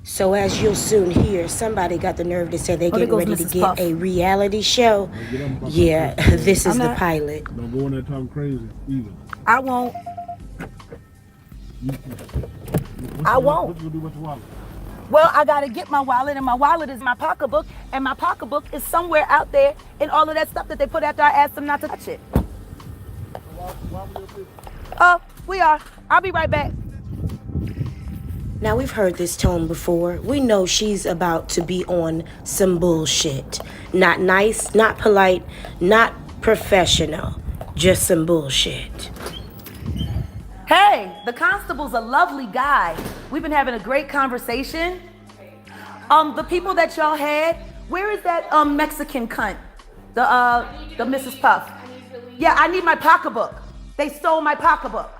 So as you'll soon hear, somebody got the nerve to say they're getting ready to get a reality show. Yeah, this is the pilot. Don't go in there talking crazy either. I won't. I won't. What you gonna do with your wallet? Well, I gotta get my wallet, and my wallet is my pocketbook, and my pocketbook is somewhere out there in all of that stuff that they put after I asked them not to touch it. Oh, we are. I'll be right back. Now, we've heard this tone before. We know she's about to be on some bullshit. Not nice, not polite, not professional. Just some bullshit. Hey, the constable's a lovely guy. We've been having a great conversation. The people that y'all had, where is that Mexican cunt? The Mrs. Puff. Yeah, I need my pocketbook. They stole my pocketbook.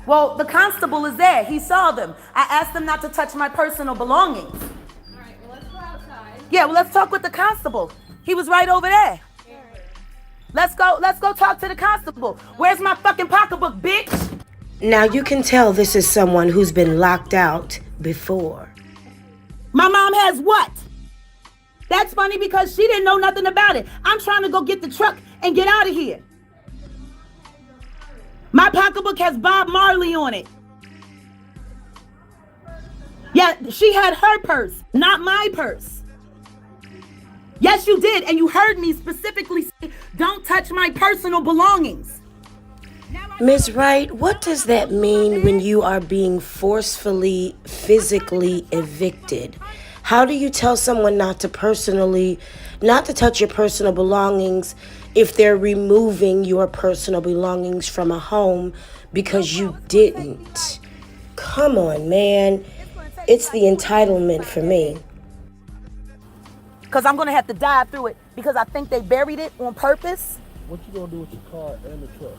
Well, the constable is there. He saw them. I asked them not to touch my personal belongings. All right, well, let's go outside. Yeah, well, let's talk with the constable. He was right over there. Let's go talk to the constable. Where's my fucking pocketbook, bitch? Now, you can tell this is someone who's been locked out before. My mom has what? That's funny because she didn't know nothing about it. I'm trying to go get the truck and get out of here. My pocketbook has Bob Marley on it. Yeah, she had her purse, not my purse. Yes, you did, and you heard me specifically say, don't touch my personal belongings. Ms. Wright, what does that mean when you are being forcefully, physically evicted? How do you tell someone not to touch your personal belongings if they're removing your personal belongings from a home because you didn't? Come on, man. It's the entitlement for me. Because I'm going to have to dive through it because I think they buried it on purpose. What you gonna do with your car and the truck?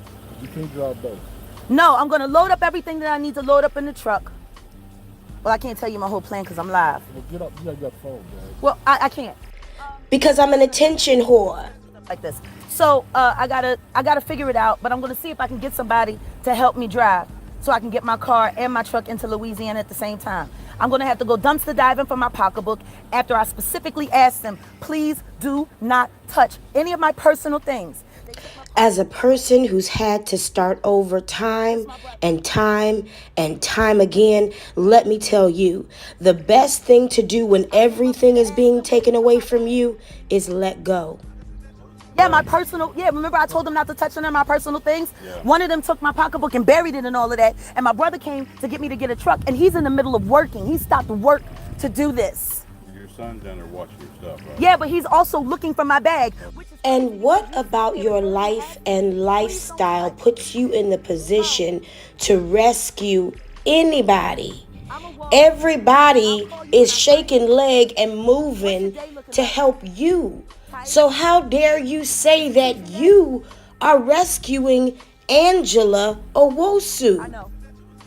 You can't drive both. No, I'm going to load up everything that I need to load up in the truck. Well, I can't tell you my whole plan because I'm live. Well, get up. You gotta get the phone, man. Well, I can't. Because I'm an attention whore. Like this. So I gotta figure it out, but I'm gonna see if I can get somebody to help me drive so I can get my car and my truck into Louisiana at the same time. I'm gonna have to go dumpster diving for my pocketbook after I specifically asked them, please do not touch any of my personal things. As a person who's had to start over time and time and time again, let me tell you, the best thing to do when everything is being taken away from you is let go. Yeah, remember I told them not to touch any of my personal things? Yeah. One of them took my pocketbook and buried it and all of that. And my brother came to get me to get a truck, and he's in the middle of working. He stopped work to do this. Your son's down there watching your stuff, right? Yeah, but he's also looking for my bag. And what about your life and lifestyle puts you in the position to rescue anybody? Everybody is shaking leg and moving to help you. So how dare you say that you are rescuing Angela Owusu?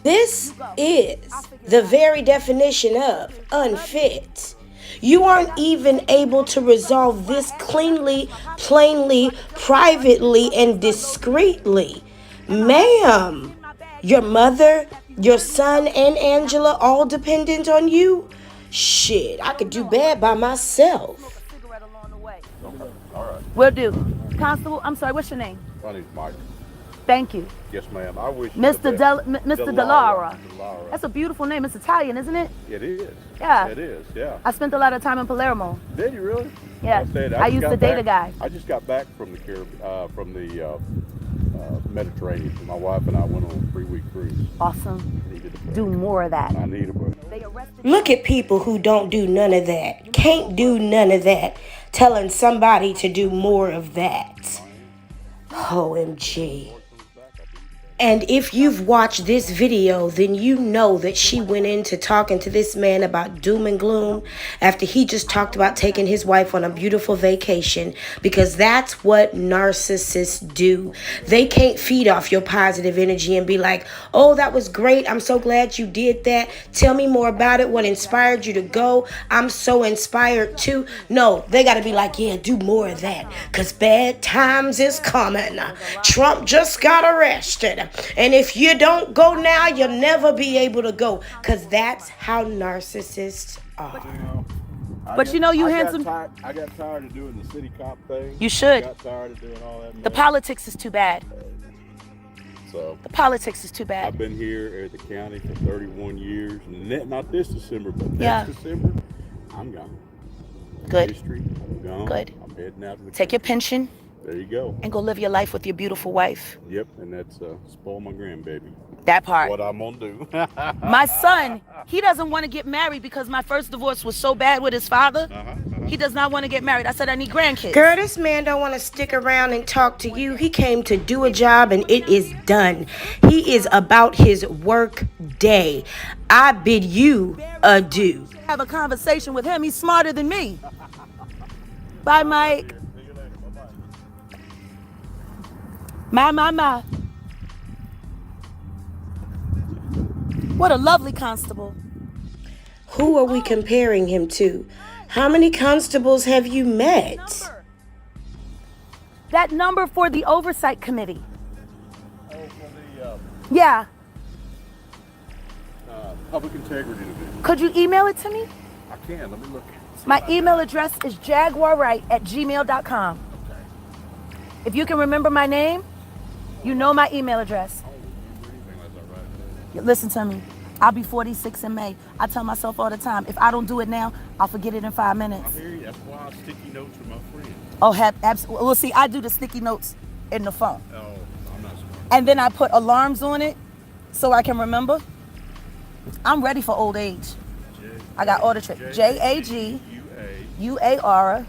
This is the very definition of unfit. You aren't even able to resolve this cleanly, plainly, privately, and discreetly. Ma'am, your mother, your son, and Angela all dependent on you? Shit, I could do bad by myself. All right. Will do. Constable, I'm sorry, what's your name? My name's Mike. Thank you. Yes, ma'am. I wish Mr. Mr. Delara. Delara. That's a beautiful name. It's Italian, isn't it? It is. Yeah. It is, yeah. I spent a lot of time in Palermo. Did you really? Yeah. I used to date a guy. I just got back from the Mediterranean. My wife and I went on a 3-week cruise. Awesome. Do more of that. I need a break. Look at people who don't do none of that, can't do none of that, telling somebody to do more of that. OMG. And if you've watched this video, then you know that she went into talking to this man about doom and gloom after he just talked about taking his wife on a beautiful vacation, because that's what narcissists do. They can't feed off your positive energy and be like, oh, that was great. I'm so glad you did that. Tell me more about it. What inspired you to go? I'm so inspired too. No, they got to be like, yeah, do more of that, because bad times is coming. Trump just got arrested. And if you don't go now, you'll never be able to go. Because that's how narcissists are. But you know, you handsome. I got tired of doing the city cop thing. You should. I got tired of doing all that. The politics is too bad. So The politics is too bad. I've been here at the county for 31 years. Not this December, but Yeah. next December, I'm gone. Good. History, I'm gone. Good. I'm heading out to the Take your pension There you go. and go live your life with your beautiful wife. Yep, and that's spoil my grandbaby. That part. What I'm gonna do. My son, he doesn't want to get married because my first divorce was so bad with his father. He does not want to get married. I said, I need grandkids. Girl, this man don't want to stick around and talk to you. He came to do a job and it is done. He is about his work day. I bid you adieu. Have a conversation with him. He's smarter than me. Bye, Mike. My. What a lovely constable. Who are we comparing him to? How many constables have you met? That number for the oversight committee. Oh, for Yeah. the public integrity division. Could you email it to me? I can. Let me look. My email address is jaguarwright@gmail.com. Okay. If you can remember my name, you know my email address. I don't remember anything unless I write it down. Listen to me. I'll be 46 in May. I tell myself all the time, if I don't do it now, I'll forget it in 5 minutes. I hear you. That's why I sticky notes with my friends. Oh, absolutely. Well, see, I do the sticky notes in the phone. Oh, I'm not smart. And then I put alarms on it so I can remember. I'm ready for old age. I got all the tricks. Jaguar.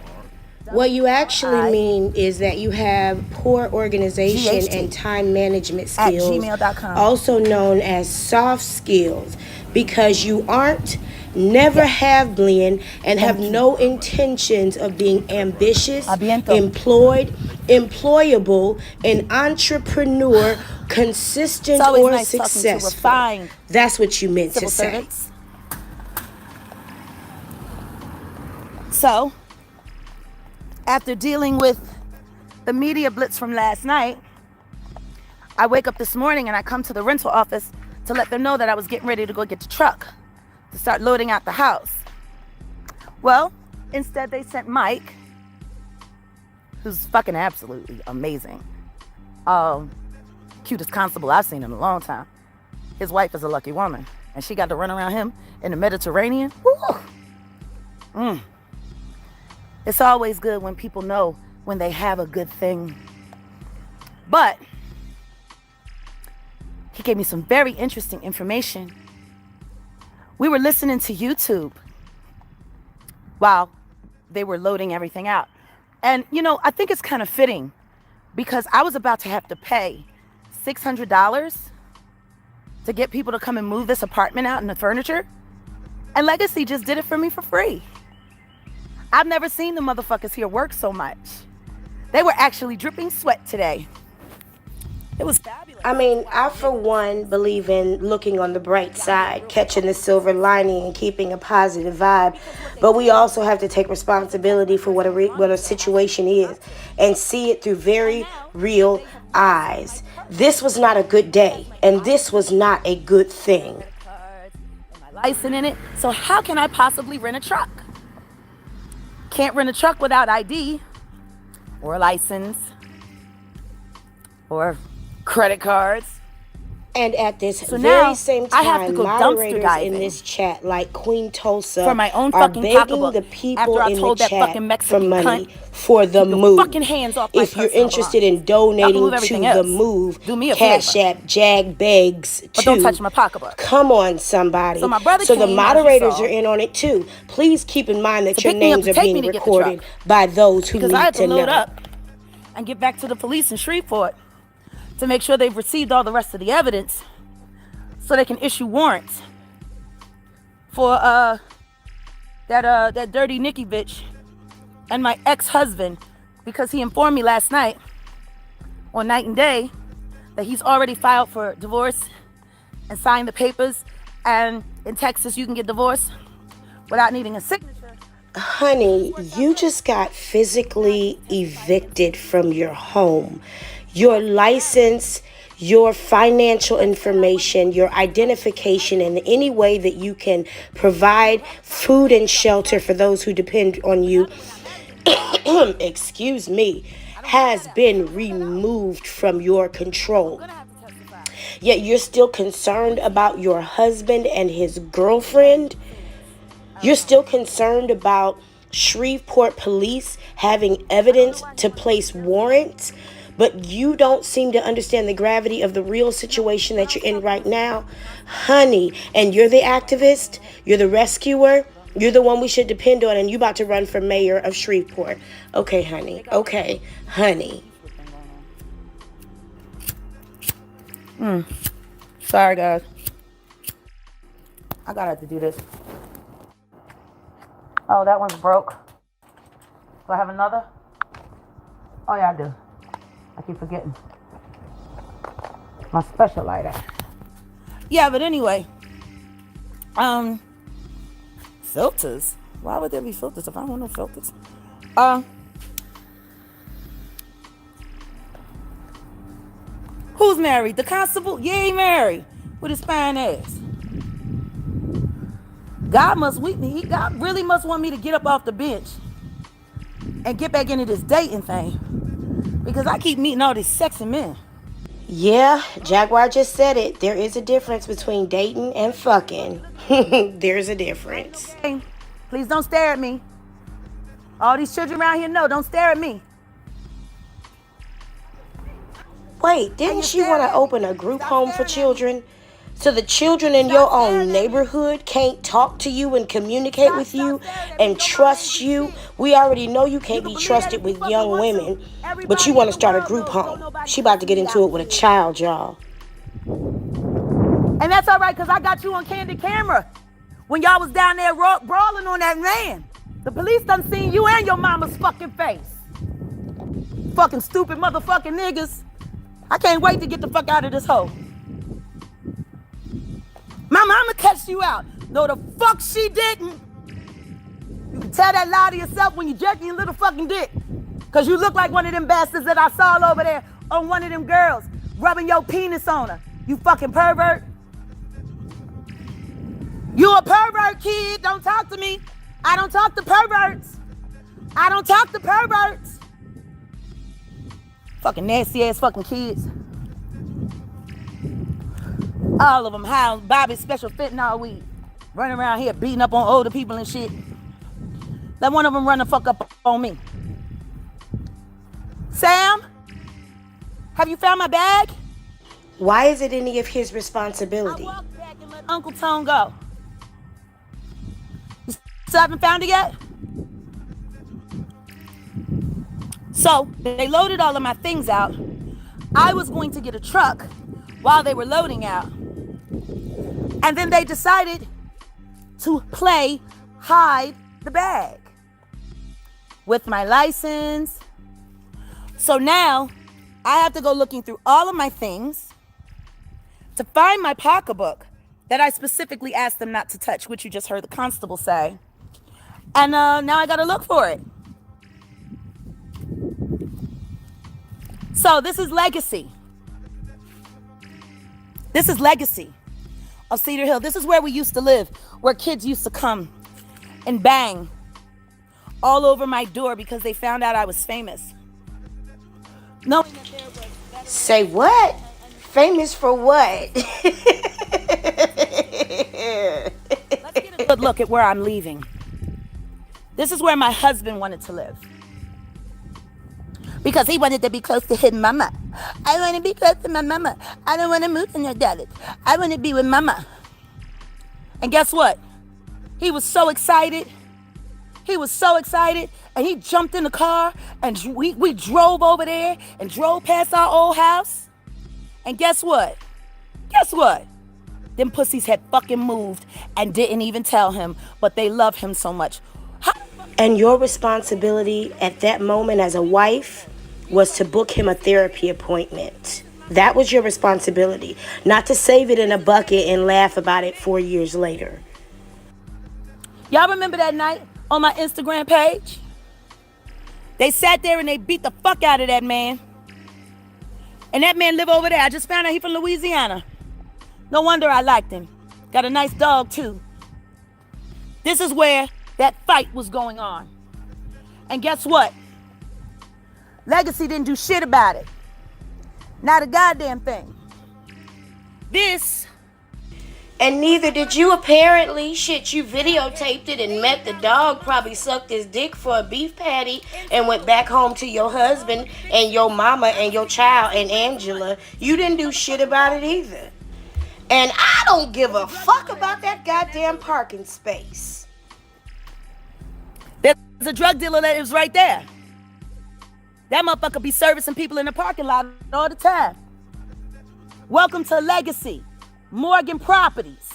What you actually mean is that you have poor organization GHT. and time management At skills, gmail.com. also known as soft skills, because you aren't, never have been, and have no intentions of being ambitious, Abiento. employed, employable, an entrepreneur, consistent, It's always or nice talking to successful. refined That's what you meant civil to say. servants. So, after dealing with the media blitz from last night, I wake up this morning and I come to the rental office to let them know that I was getting ready to go get the truck to start loading out the house. Well, instead they sent Mike, who's fucking absolutely amazing. Cutest constable I've seen in a long time. His wife is a lucky woman, and she got to run around him in the Mediterranean. Woo! It's always good when people know when they have a good thing. But he gave me some very interesting information. We were listening to YouTube while they were loading everything out. And, you know, I think it's kind of fitting because I was about to have to pay $600 to get people to come and move this apartment out and the furniture. And Legacy just did it for me for free. I've never seen the motherfuckers here work so much. They were actually dripping sweat today. It was fabulous. I mean, I for one believe in looking on the bright side, catching the silver lining and keeping a positive vibe. But we also have to take responsibility for what a situation is and see it through very real eyes. This was not a good day, and this was not a good thing. My license in it. So how can I possibly rent a truck? Can't rent a truck without ID or a license or credit cards. And at this So now, very same I have to time, go dumpster moderators in diving this chat, like Queen Tulsa, for my own are fucking begging pocketbook the people after I in the told that chat fucking for Mexican money cunt, for the keep your move. fucking hands off my If you're personal interested in belongings. Y'all can donating move to everything the else. move, Do me a Cash favor. App Jag Begs But don't 2. touch my pocketbook. Come on, somebody. So my brother So the came, as you moderators saw, are in on it too. Please keep in mind that to your pick me up names to are take being me to get the recorded truck. by those who Because need I had to to load know. up and get back to the police in Shreveport to make sure they've received all the rest of the evidence so they can issue warrants for that dirty Nikki bitch and my ex-husband, because he informed me last night on Night and Day that he's already filed for divorce and signed the papers, and in Texas you can get divorced without needing a signature. Honey, you just got physically evicted from your home. Your license your financial information, your identification in any way that you can provide food and shelter for those who depend on you, excuse me, has been removed from your control. Yet you're still concerned about your husband and his girlfriend. You're still concerned about Shreveport police having evidence to place warrants, but you don't seem to understand the gravity of the real situation that you're in right now. Honey, and you're the activist, you're the rescuer, you're the one we should depend on, and you about to run for mayor of Shreveport. Okay, honey. Okay, honey. Sorry, guys. I gotta have to do this. Oh, that one's broke. Do I have another? Oh, yeah, I do. I keep forgetting. My special lighter. Yeah, but anyway. Filters? Why would there be filters if I don't want no filters? Who's married? The constable? Yeah, he married. With his fine ass. God must weep me. God really must want me to get up off the bench and get back into this dating thing. Because I keep meeting all these sexy men. Yeah, Jaguar just said it. There is a difference between dating and fucking. There's a difference. Hey, please don't stare at me. All these children around here know, don't stare at me. Wait, didn't you want to open a group home for children? So the children in your own neighborhood can't talk to you and communicate with you and trust you. We already know you can't be trusted with young women, but you want to start a group home. She about to get into it with a child, y'all. And that's all right, because I got you on candid camera when y'all was down there brawling on that van. The police done seen you and your mama's fucking face. Fucking stupid motherfucking niggas. I can't wait to get the fuck out of this hole. My mama cussed you out. No, the fuck she didn't. You can tell that lie to yourself when you jerking your little fucking dick. Because you look like one of them bastards that I saw over there on one of them girls rubbing your penis on her. You fucking pervert. You a pervert, kid. Don't talk to me. I don't talk to perverts. I don't talk to perverts. Fucking nasty ass fucking kids. All of them high on Bobby's special fentanyl weed. Running around here beating up on older people and shit. Let one of them run the fuck up on me. Sam? Have you found my bag? Why is it any of his I responsibility? walked back and let Uncle Tone go. You still haven't found it yet? So, they loaded all of my things out. I was going to get a truck while they were loading out. And then they decided to play hide the bag with my license. So now I have to go looking through all of my things to find my pocketbook that I specifically asked them not to touch, which you just heard the constable say. And now I got to look for it. So this is legacy. This is legacy of Cedar Hill. This is where we used to live, where kids used to come and bang all over my door because they found out I was famous. Knowing that there was Say what? Famous for what? Let's get a good look at where I'm leaving. This is where my husband wanted to live. Because he wanted to be close to his mama. I want to be close to my mama. I don't want to move to no Dallas. I want to be with mama. And guess what? He was so excited. He was so excited. And he jumped in the car. And we drove over there. And drove past our old house. And guess what? Guess what? Them pussies had fucking moved. And didn't even tell him. But they love him so much. And your responsibility at that moment as a wife was to book him a therapy appointment. That was your responsibility, not to save it in a bucket and laugh about it 4 years later. Y'all remember that night on my Instagram page? They sat there and they beat the fuck out of that man. And that man live over there. I just found out he from Louisiana. No wonder I liked him. Got a nice dog too. This is where that fight was going on. And guess what? Legacy didn't do shit about it. Not a goddamn thing. This. And neither did you, apparently. Shit, you videotaped it and met the dog, probably sucked his dick for a beef patty and went back home to your husband and your mama and your child and Angela. You didn't do shit about it either. And I don't give a fuck about that goddamn parking space. There's a drug dealer that is right there. That motherfucker be servicing people in the parking lot all the time. Welcome to Legacy, Morgan Properties.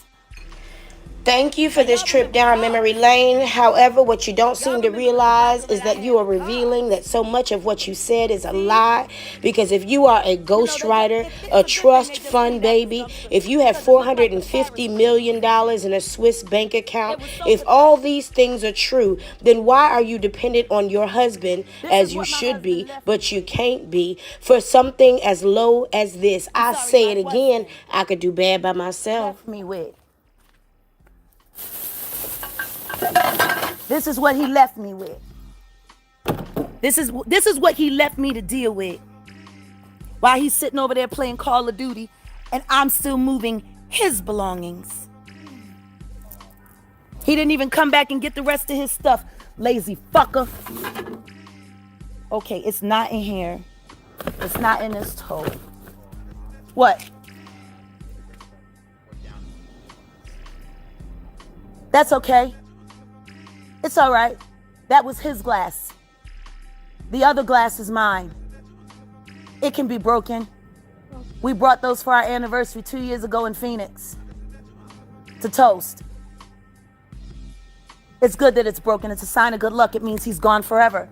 Thank you for this trip down memory lane. However, what you don't seem to realize is that you are revealing that so much of what you said is a lie. Because if you are a ghostwriter, a trust fund baby, if you have $450 million in a Swiss bank account, if all these things are true, then why are you dependent on your husband, as you should be, but you can't be, for something as low as this? I say it again, I could do bad by myself. Me with. This is what he left me with. This is what he left me to deal with. While he's sitting over there playing Call of Duty and I'm still moving his belongings. He didn't even come back and get the rest of his stuff. Lazy fucker. Okay, it's not in here. It's not in this tote. What? That's okay. It's all right. That was his glass. The other glass is mine. It can be broken. We brought those for our anniversary 2 years ago in Phoenix to toast. It's good that it's broken. It's a sign of good luck. It means he's gone forever.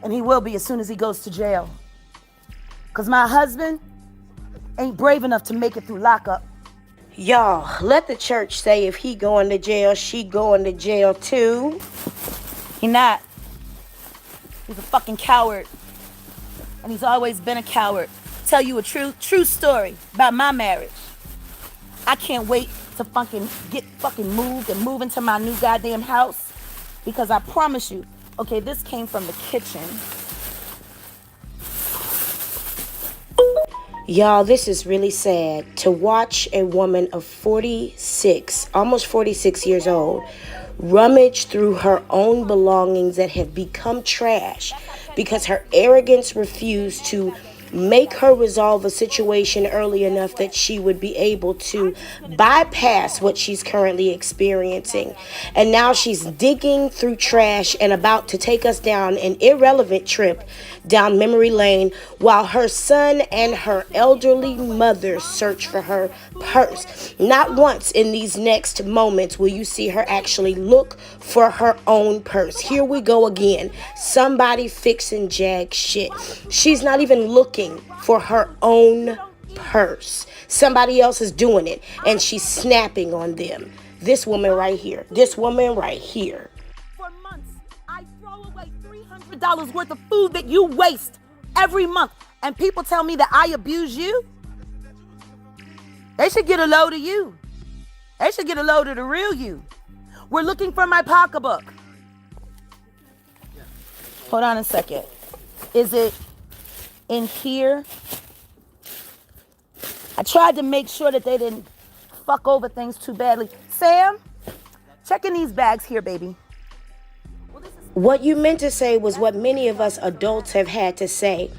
And he will be as soon as he goes to jail. Because my husband ain't brave enough to make it through lockup. Y'all, let the church say if he going to jail, she going to jail too. He not. He's a fucking coward. And he's always been a coward. Tell you a true story about my marriage. I can't wait to get moved and move into my new goddamn house. Because I promise you, okay, this came from the kitchen. Y'all, this is really sad to watch a woman of 46, almost 46 years old, rummage through her own belongings that have become trash because her arrogance refused to make her resolve a situation early enough that she would be able to bypass what she's currently experiencing. And now she's digging through trash and about to take us down an irrelevant trip down memory lane while her son and her elderly mother search for her purse. Not once in these next moments will you see her actually look for her own purse. Here we go again. Somebody fixing Jag shit. She's not even looking for her own purse. Somebody else is doing it and she's snapping on them. This woman right here. This woman right here. For months, I throw away $300 worth of food that you waste every month. And people tell me that I abuse you. They should get a load of you. They should get a load of the real you. We're looking for my pocketbook. Hold on a second. Is it in here? I tried to make sure that they didn't fuck over things too badly. Sam, check in these bags here, baby. What you meant to say was what many of us adults have had to say.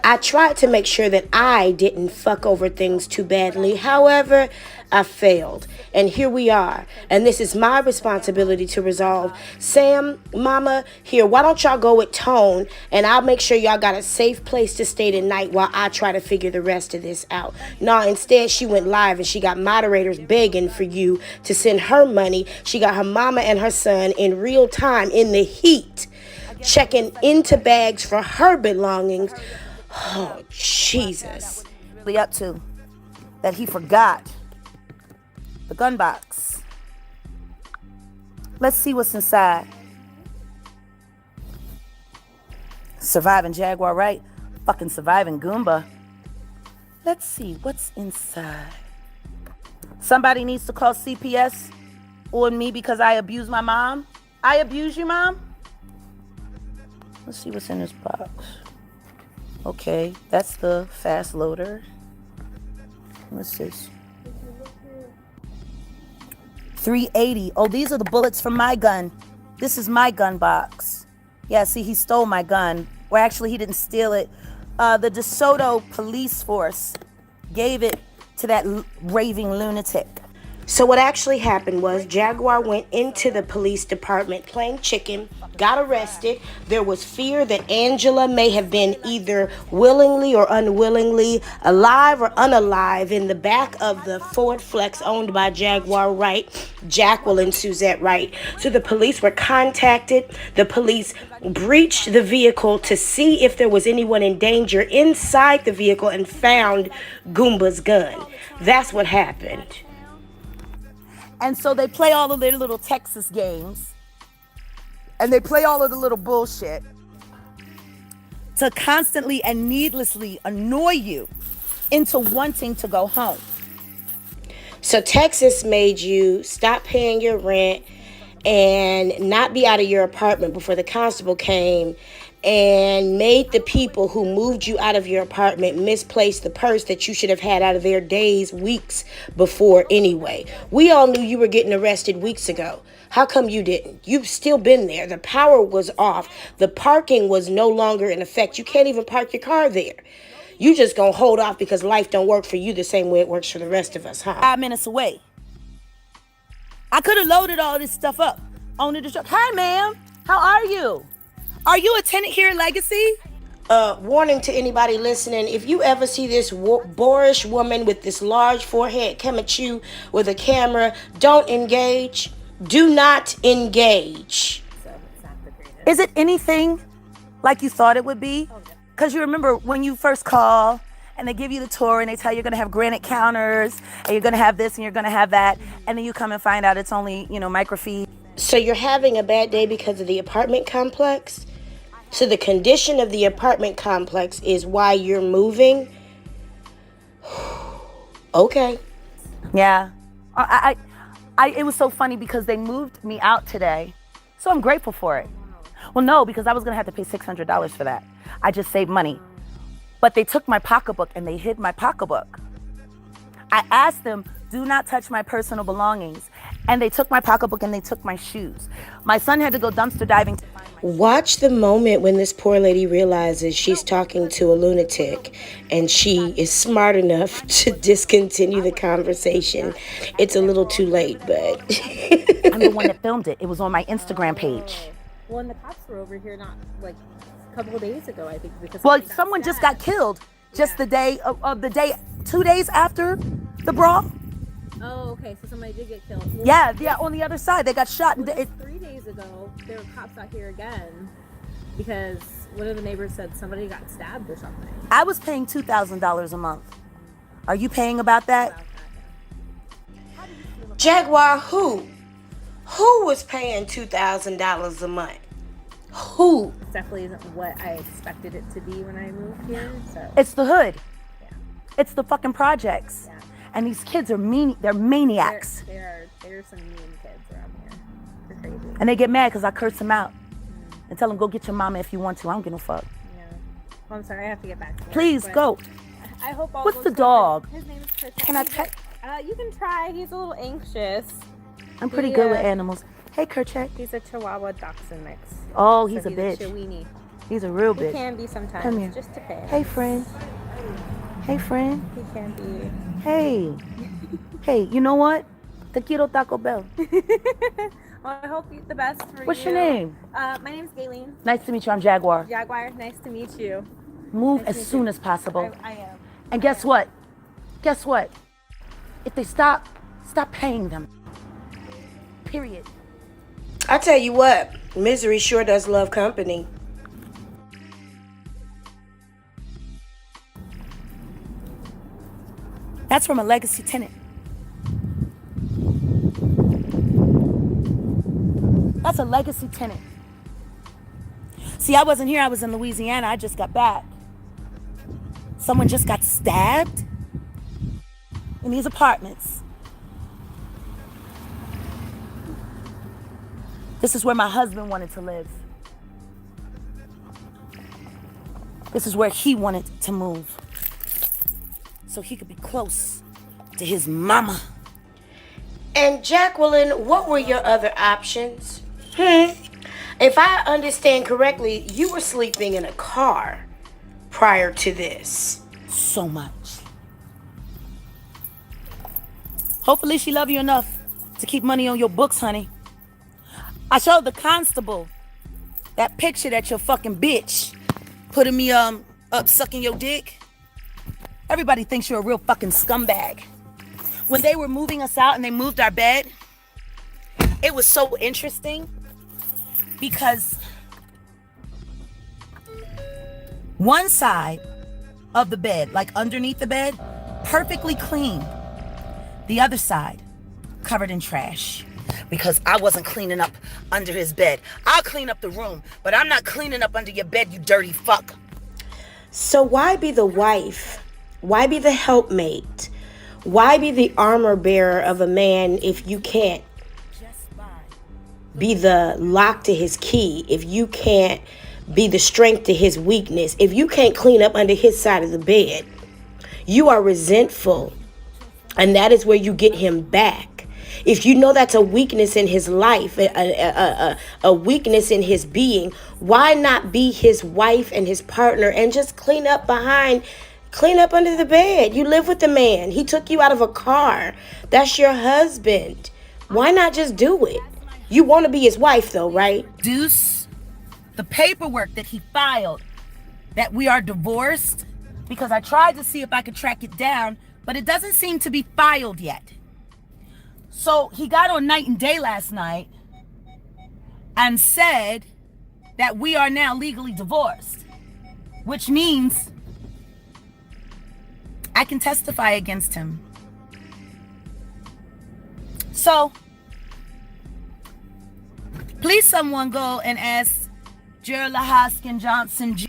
I tried to make sure that I didn't fuck over things too badly. However, I failed. And here we are. And this is my responsibility to resolve. Sam, Mama, here, why don't y'all go with Tone and I'll make sure y'all got a safe place to stay tonight while I try to figure the rest of this out. No, instead she went live and she got moderators begging for you to send her money. She got her mama and her son in real time in the heat, checking into bags for her belongings. Oh, Jesus. Really up to that he forgot the gun box. Let's see what's inside. Surviving Jaguar, right? Fucking surviving Goomba. Let's see what's inside. Somebody needs to call CPS on me because I abuse my mom. I abuse you, Mom? Let's see what's in this box. Okay, that's the fast loader. What's this? 380. Oh, these are the bullets from my gun. This is my gun box. Yeah, see, he stole my gun. Well, actually, he didn't steal it. The DeSoto police force gave it to that raving lunatic. So what actually happened was Jaguar went into the police department playing chicken, got arrested. There was fear that Angela may have been either willingly or unwillingly, alive or unalive, in the back of the Ford Flex owned by Jaguar Wright, Jacqueline Suzette Wright. So the police were contacted. The police breached the vehicle to see if there was anyone in danger inside the vehicle and found Goomba's gun. That's what happened. And so they play all of their little Texas games. And they play all of the little bullshit to constantly and needlessly annoy you into wanting to go home. So Texas made you stop paying your rent and not be out of your apartment before the constable came, and made the people who moved you out of your apartment misplace the purse that you should have had out of there days, weeks before anyway. We all knew you were getting arrested weeks ago. How come you didn't? You've still been there. The power was off. The parking was no longer in effect. You can't even park your car there. You just gonna hold off because life don't work for you the same way it works for the rest of us, huh? 5 minutes away. I could have loaded all this stuff up onto the truck. Hi, ma'am. How are you? Are you a tenant here at Legacy? Warning to anybody listening, if you ever see this boorish woman with this large forehead come at you with a camera, don't engage. Do not engage. Is it anything like you thought it would be? Because you remember when you first call and they give you the tour and they tell you you're going to have granite counters and you're going to have this and you're going to have that. And then you come and find out it's only, microfiche. So you're having a bad day because of the apartment complex? So the condition of the apartment complex is why you're moving? Okay. Yeah. It was so funny because they moved me out today. So I'm grateful for it. Well, no, because I was going to have to pay $600 for that. I just saved money. But they took my pocketbook and they hid my pocketbook. I asked them, do not touch my personal belongings. And they took my pocketbook and they took my shoes. My son had to go dumpster diving to find my... Watch the moment when this poor lady realizes she's talking to a lunatic and she is smart enough to discontinue the conversation. It's a little too late, but... I'm the one that filmed it. It was on my Instagram page. Well, and the cops were over here not like a couple of days ago, I think, because Someone just got killed just the day of the day, 2 days after the brawl. Oh, okay. So somebody did get killed. Well, Yeah. On the other side, they got shot. And 3 days ago, there were cops out here again because one of the neighbors said somebody got stabbed or something. I was paying $2,000 a month. Are you paying about that? Jaguar, who? Who was paying $2,000 a month? Who? It definitely isn't what I expected it to be when I moved here. So It's the hood. yeah. It's the fucking projects. Yeah. And these kids are they're maniacs. There are some mean kids around here. They're crazy. And they get mad because I curse them out. And tell them, go get your mama if you want to. I don't give no fuck. Yeah. Well, I'm sorry, I have to get back to work. Please, but go. I hope all What's goes the good. dog? His name is Chris. Can I pet? You can try. He's a little anxious. I'm pretty good with animals. Hey, Kerchak. He's a Chihuahua Dachshund mix. Oh, he's So a bitch. Chiweenie. He's a real He bitch. can be sometimes. Come here. Just depends. Hey, friend. Hey, friend. He can be. Hey. Hey, you know what? Te quiero Taco Bell. Well, I hope the best for you. What's your name? My name's Gayleen. Nice to meet you. I'm Jaguar. Jaguar, nice to meet you. Move Nice to as meet soon you. as possible. I am. And guess what? Guess what? If they stop paying them. Period. I tell you what, misery sure does love company. That's from a legacy tenant. That's a legacy tenant. See, I wasn't here. I was in Louisiana. I just got back. Someone just got stabbed in these apartments. This is where my husband wanted to live. This is where he wanted to move. So he could be close to his mama. And Jacqueline, what were your other options? If I understand correctly, you were sleeping in a car prior to this. So much. Hopefully she love you enough to keep money on your books, honey. I showed the constable that picture that your fucking bitch putting me up sucking your dick. Everybody thinks you're a real fucking scumbag. When they were moving us out and they moved our bed, it was so interesting because one side of the bed, like underneath the bed, perfectly clean. The other side, covered in trash. Because I wasn't cleaning up under his bed. I'll clean up the room, but I'm not cleaning up under your bed, you dirty fuck. So why be the wife? Why be the helpmate? Why be the armor bearer of a man if you can't be the lock to his key, if you can't be the strength to his weakness, if you can't clean up under his side of the bed? You are resentful, and that is where you get him back. If you know that's a weakness in his life, a weakness in his being, why not be his wife and his partner and just clean up under the bed? You live with the man. He took you out of a car. That's your husband. Why not just do it? You want to be his wife though, right? Deuce, the paperwork that he filed that we are divorced, because I tried to see if I could track it down, but it doesn't seem to be filed yet. So he got on Night and Day last night and said that we are now legally divorced, which means I can testify against him. So please someone go and ask Gerald Hoskin Johnson Jr.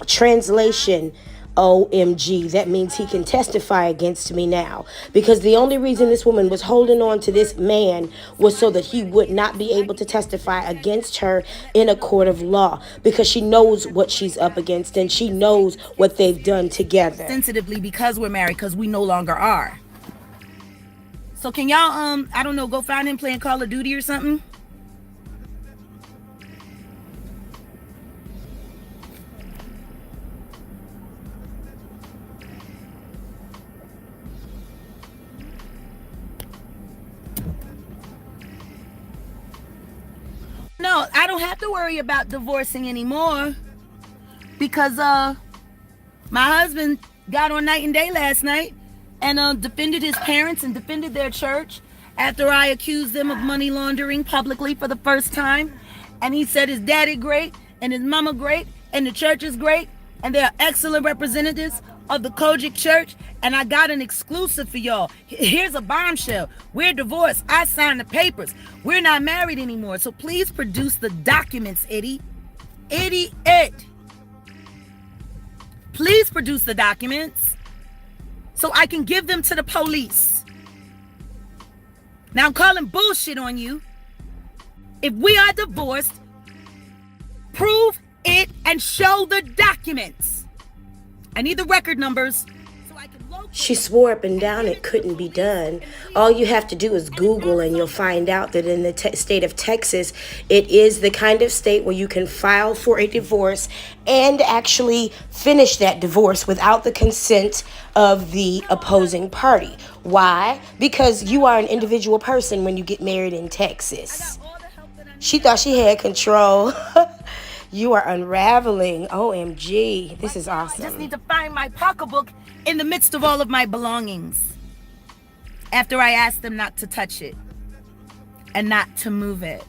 Translation, OMG, that means he can testify against me now. Because the only reason this woman was holding on to this man was so that he would not be able to testify against her in a court of law. Because she knows what she's up against and she knows what they've done together. Sensitively, because we're married, because we no longer are. So can y'all, I don't know, go find him playing Call of Duty or something? No, I don't have to worry about divorcing anymore because my husband got on Night and Day last night and defended his parents and defended their church after I accused them of money laundering publicly for the first time. And he said his daddy great and his mama great and the church is great and they are excellent representatives of the Kojic Church, and I got an exclusive for y'all. Here's a bombshell. We're divorced. I signed the papers. We're not married anymore. So please produce the documents, idiot. Please produce the documents so I can give them to the police. Now I'm calling bullshit on you. If we are divorced, prove it and show the documents. I need the record numbers so I can locate. She swore up and down it couldn't be done. All you have to do is Google and you'll find out that in the state of Texas, it is the kind of state where you can file for a divorce and actually finish that divorce without the consent of the opposing party. Why? Because you are an individual person when you get married in Texas. She thought she had control. You are unraveling. OMG. This is awesome. I just need to find my pocketbook in the midst of all of my belongings. After I asked them not to touch it and not to move it.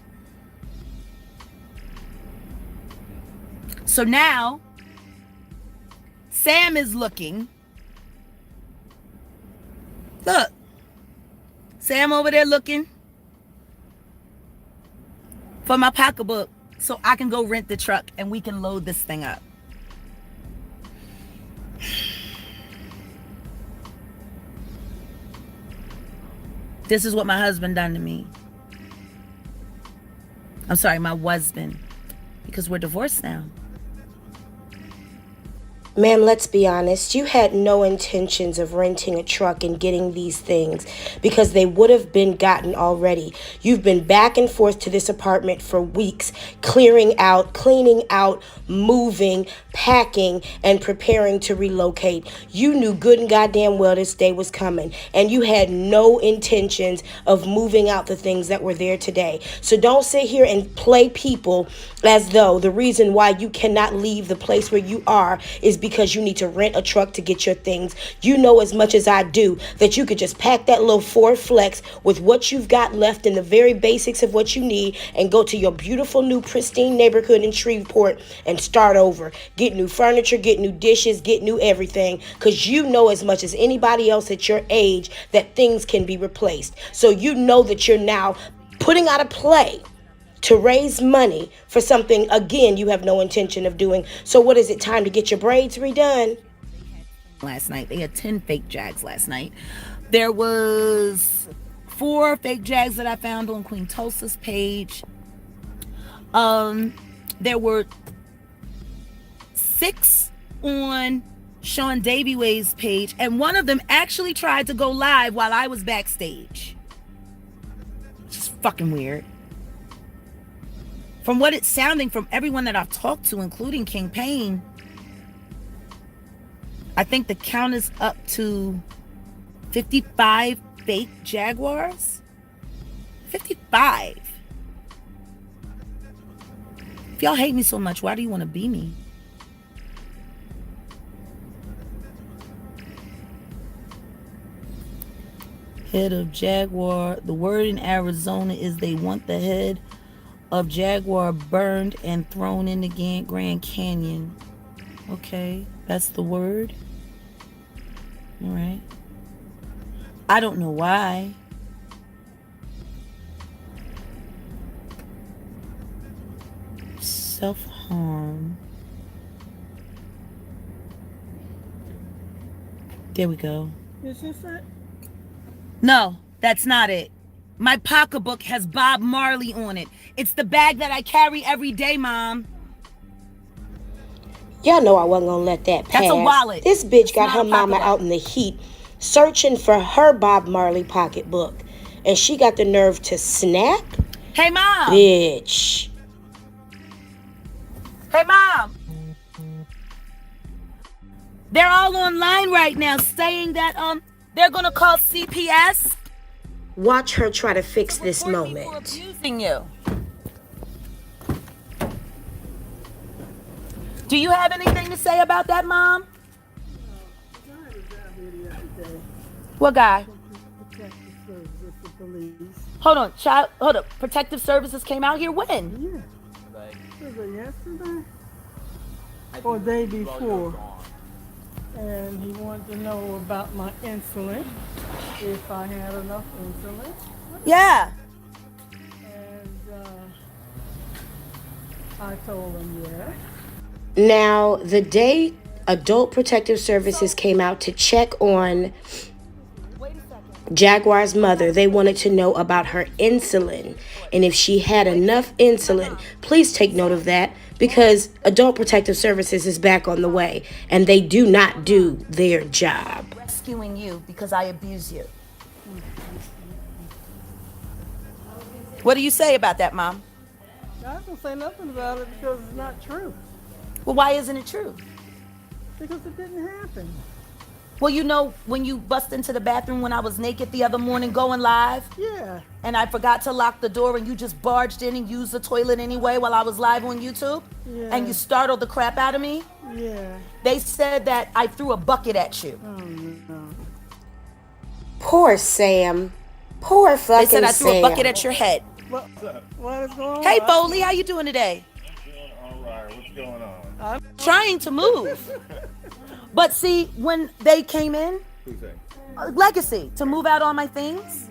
So now, Sam is looking. Look. Sam over there looking for my pocketbook. So I can go rent the truck and we can load this thing up. This is what my husband done to me. I'm sorry, my husband. Because we're divorced now. Ma'am, let's be honest. You had no intentions of renting a truck and getting these things because they would have been gotten already. You've been back and forth to this apartment for weeks, clearing out, cleaning out, moving, packing, and preparing to relocate. You knew good and goddamn well this day was coming, and you had no intentions of moving out the things that were there today. So don't sit here and play people as though the reason why you cannot leave the place where you are is because you need to rent a truck to get your things. You know as much as I do that you could just pack that little Ford Flex with what you've got left in the very basics of what you need and go to your beautiful new pristine neighborhood in Shreveport and start over. Get new furniture, get new dishes, get new everything, because you know as much as anybody else at your age that things can be replaced. So you know that you're now putting out a play to raise money for something, again, you have no intention of doing. So what is it, time to get your braids redone? Last night, they had 10 fake Jags last night. There was 4 fake Jags that I found on Queen Tulsa's page. There were 6 on Sean Davieway's page, and one of them actually tried to go live while I was backstage. Which is fucking weird. From what it's sounding from everyone that I've talked to, including King Payne, I think the count is up to 55 fake Jaguars. 55. If y'all hate me so much, why do you want to be me? Head of Jaguar. The word in Arizona is they want the head of Jaguar burned and thrown in the Grand Canyon. Okay, that's the word. All right. I don't know why. Self-harm. There we go. Is this it? No, that's not it. My pocketbook has Bob Marley on it. It's the bag that I carry every day, Mom. Y'all know I wasn't gonna let that pass. That's a wallet. This bitch It's got not her a mama pocketbook. out in the heat searching for her Bob Marley pocketbook. And she got the nerve to snap? Hey, Mom. Bitch. Hey, Mom. They're all online right now saying that they're gonna call CPS. Watch her try to fix this report me for moment. abusing you. Do you have anything to say about that, Mom? What guy? Protective services, the police. Hold on, child. Hold up. Protective Services came out here when? Yeah. Was it yesterday? Or day before? And he wanted to know about my insulin, if I had enough insulin. Yeah. And I told him yes. Now, the day Adult Protective Services came out to check on Jaguar's mother, they wanted to know about her insulin and if she had enough insulin. Please take note of that, because Adult Protective Services is back on the way and they do not do their job. Rescuing you because I abuse you. What do you say about that, Mom? I don't say nothing about it because it's not true. Well, why isn't it true? Because it didn't happen. Well, you know, when you bust into the bathroom when I was naked the other morning going live, Yeah. and I forgot to lock the door and you just barged in and used the toilet anyway while I was live on YouTube, Yeah. and you startled the crap out of me, Yeah. they said that I threw a bucket at you. Oh, no. Poor Sam. Poor fucking They said I threw a Sam. bucket at your head. What is going on? Hey, Foley, how you doing today? All right, what's going on? Trying to move. But see, when they came in, Who's that? Legacy, to move out all my things,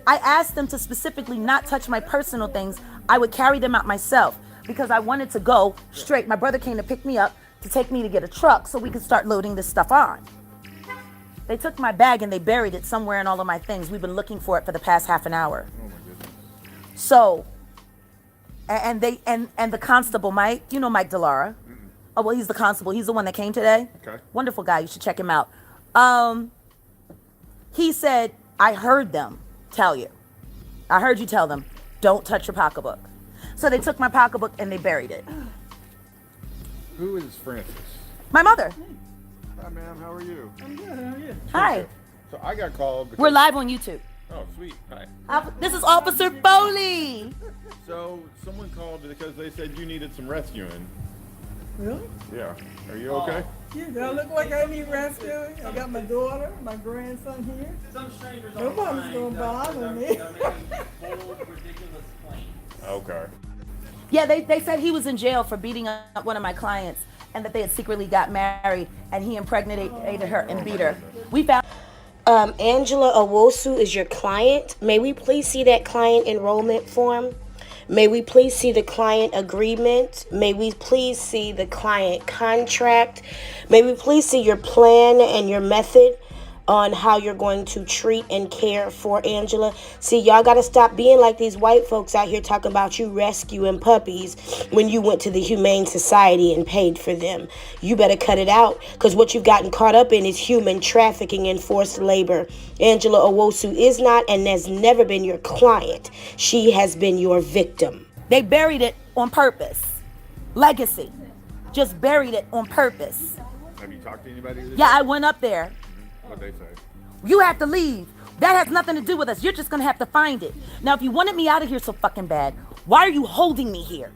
I asked them to specifically not touch my personal things. I would carry them out myself because I wanted to go straight. My brother came to pick me up to take me to get a truck so we could start loading this stuff on. They took my bag and they buried it somewhere in all of my things. We've been looking for it for the past half an hour. Oh my goodness. So, and the constable, Mike, you know Mike DeLara. Oh, well, he's the constable. He's the one that came today. Okay. Wonderful guy. You should check him out. He said, I heard them tell you. I heard you tell them, don't touch your pocketbook. So they took my pocketbook and they buried it. Who is Francis? My mother. Hi, ma'am. How are you? I'm good. How are you? Hi. So I got called. Because, We're live on YouTube. Oh, sweet. Hi. This is Officer Foley. So someone called because they said you needed some rescuing. Really? Yeah. Are you okay? Yeah, do I look like I need rescuing? I got my daughter, my grandson here. Nobody's gonna bother me. Okay. Yeah, they said he was in jail for beating up one of my clients and that they had secretly got married and he impregnated her and beat her. We found... Angela Owosu is your client. May we please see that client enrollment form? May we please see the client agreement? May we please see the client contract? May we please see your plan and your method on how you're going to treat and care for Angela? See, y'all got to stop being like these white folks out here talking about you rescuing puppies when you went to the Humane Society and paid for them. You better cut it out, because what you've gotten caught up in is human trafficking and forced labor. Angela Owosu is not and has never been your client. She has been your victim. They buried it on purpose. Legacy. Just buried it on purpose. Have you talked to anybody? Yeah, I went up there. What'd they say? You have to leave. That has nothing to do with us. You're just going to have to find it. Now, if you wanted me out of here so fucking bad, why are you holding me here?